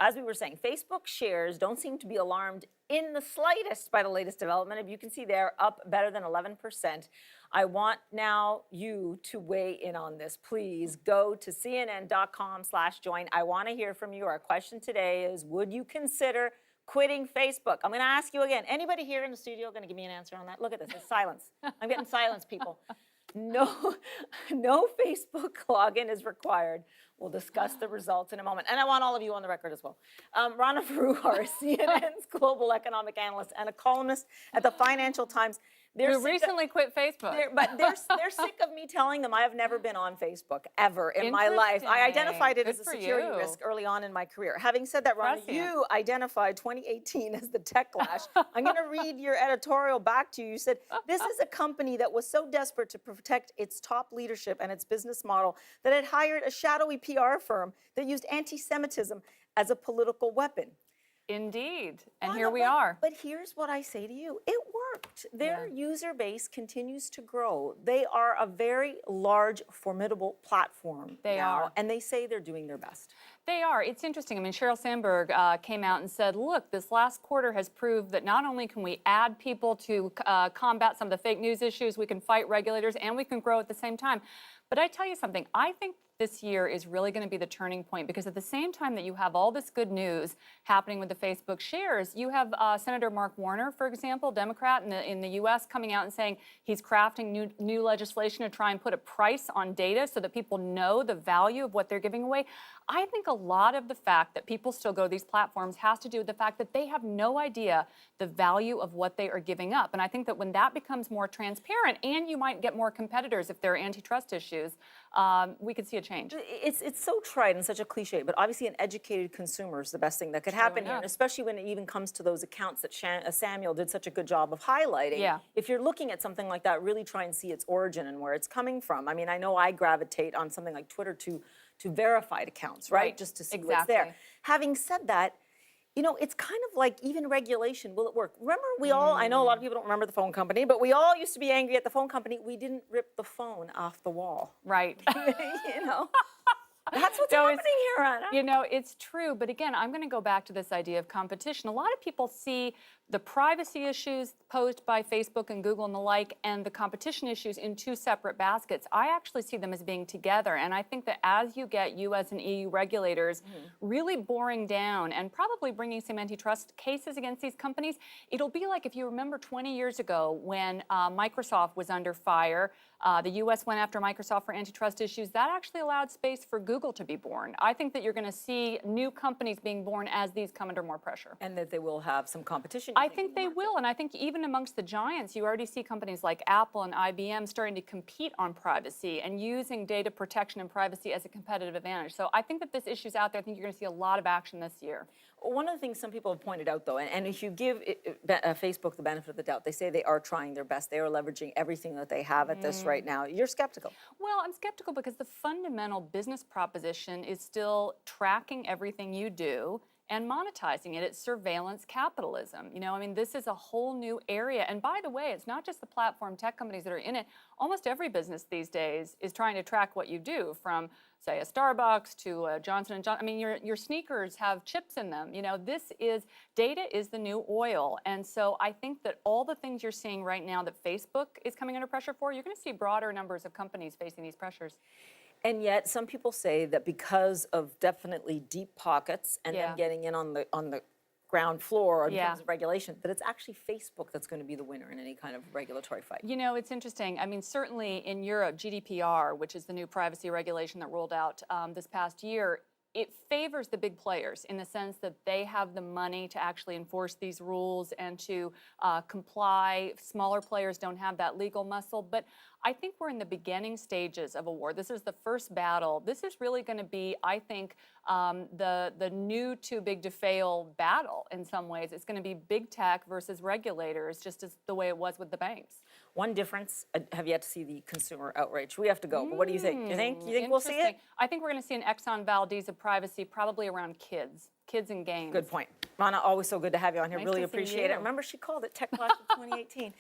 as we were saying, Facebook shares don't seem to be alarmed in the slightest by the latest development. If you can see, they're up better than 11%. I want now you to weigh in on this. Please go to cnn.com/join. I want to hear from you. Our question today is, would you consider quitting Facebook? I'm going to ask you again. Anybody here in the studio going to give me an answer on that? Look at this. It's silence. I'm getting silence, people. No, no Facebook login is required. We'll discuss the results in a moment. And I want all of you on the record as well. Rana Foroohar, CNN's global economic analyst and a columnist at the Financial Times. Who recently quit Facebook. They're sick of me telling them I have never been on Facebook, ever, in my life. I identified it as a security risk early on in my career. Having said that, Rana, you identified 2018 as the tech lash. I'm going to read your editorial back to you. You said, this is a company that was so desperate to protect its top leadership and its business model that it hired a shadowy PR firm that used anti-Semitism as a political weapon. Indeed. And here we are. But here's what I say to you. It worked. Their user base continues to grow. They are a very large, formidable platform. They are. And they say they're doing their best. They are. It's interesting. I mean, Sheryl Sandberg came out and said, look, this last quarter has proved that not only can we add people to combat some of the fake news issues, we can fight regulators, and we can grow at the same time. But I tell you something, I think this year is really going to be the turning point, because at the same time that you have all this good news happening with the Facebook shares, you have Senator Mark Warner, for example, Democrat in the U.S., coming out and saying he's crafting new legislation to try and put a price on data so that people know the value of what they're giving away. I think a lot of the fact that people still go to these platforms has to do with the fact that they have no idea the value of what they are giving up. And I think that when that becomes more transparent, and you might get more competitors if there are antitrust issues, we could see a change. It's so trite and such a cliche, but obviously an educated consumer is the best thing that could happen here, and especially when it even comes to those accounts that Samuel did such a good job of highlighting. Yeah. If you're looking at something like that, really try and see its origin and where it's coming from. I mean, I know I gravitate on something like Twitter to verified accounts, right? Just to see what's there. Having said that, you know, it's kind of like even regulation. Will it work? Remember, we all, I know a lot of people don't remember the phone company, but we all used to be angry at the phone company. We didn't rip the phone off the wall. Right. You know? That's what's happening here, Anna. You know, it's true. But again, I'm going to go back to this idea of competition. A lot of people see the privacy issues posed by Facebook and Google and the like, and the competition issues in two separate baskets. I actually see them as being together. And I think that as you get US and EU regulators really boring down and probably bringing some antitrust cases against these companies, it'll be like, if you remember 20 years ago when Microsoft was under fire, the US went after Microsoft for antitrust issues. That actually allowed space for Google to be born. I think that you're going to see new companies being born as these come under more pressure. And that they will have some competition. I think they will, and I think even amongst the giants, you already see companies like Apple and IBM starting to compete on privacy and using data protection and privacy as a competitive advantage. So I think that this issue's out there. I think you're going to see a lot of action this year. One of the things some people have pointed out, though, and if you give Facebook the benefit of the doubt, they say they are trying their best. They are leveraging everything that they have at this right now. You're skeptical. Well, I'm skeptical because the fundamental business proposition is still tracking everything you do and monetizing it. It's surveillance capitalism. You know, I mean, this is a whole new area. And by the way, it's not just the platform tech companies that are in it. Almost every business these days is trying to track what you do, from, say, a Starbucks to a Johnson & Johnson. I mean, your sneakers have chips in them. You know, data is the new oil. And so I think that all the things you're seeing right now that Facebook is coming under pressure for, you're going to see broader numbers of companies facing these pressures. And yet, some people say that because of definitely deep pockets and then getting in on the ground floor in terms of regulation, that it's actually Facebook that's going to be the winner in any kind of regulatory fight. You know, it's interesting. I mean, certainly in Europe, GDPR, which is the new privacy regulation that rolled out this past year, it favors the big players in the sense that they have the money to actually enforce these rules and to comply. Smaller players don't have that legal muscle. But I think we're in the beginning stages of a war. This is the first battle. This is really going to be, I think, the new too big to fail battle in some ways. It's going to be big tech versus regulators, just as the way it was with the banks. One difference, I have yet to see the consumer outrage. We have to go, but what do you think? You think we'll see it? I think we're going to see an Exxon Valdez of privacy, probably around kids and games. Good point. Rana, always so good to have you on here. Nice really to see appreciate you. it. Remember, she called it Tech Clash of 2018.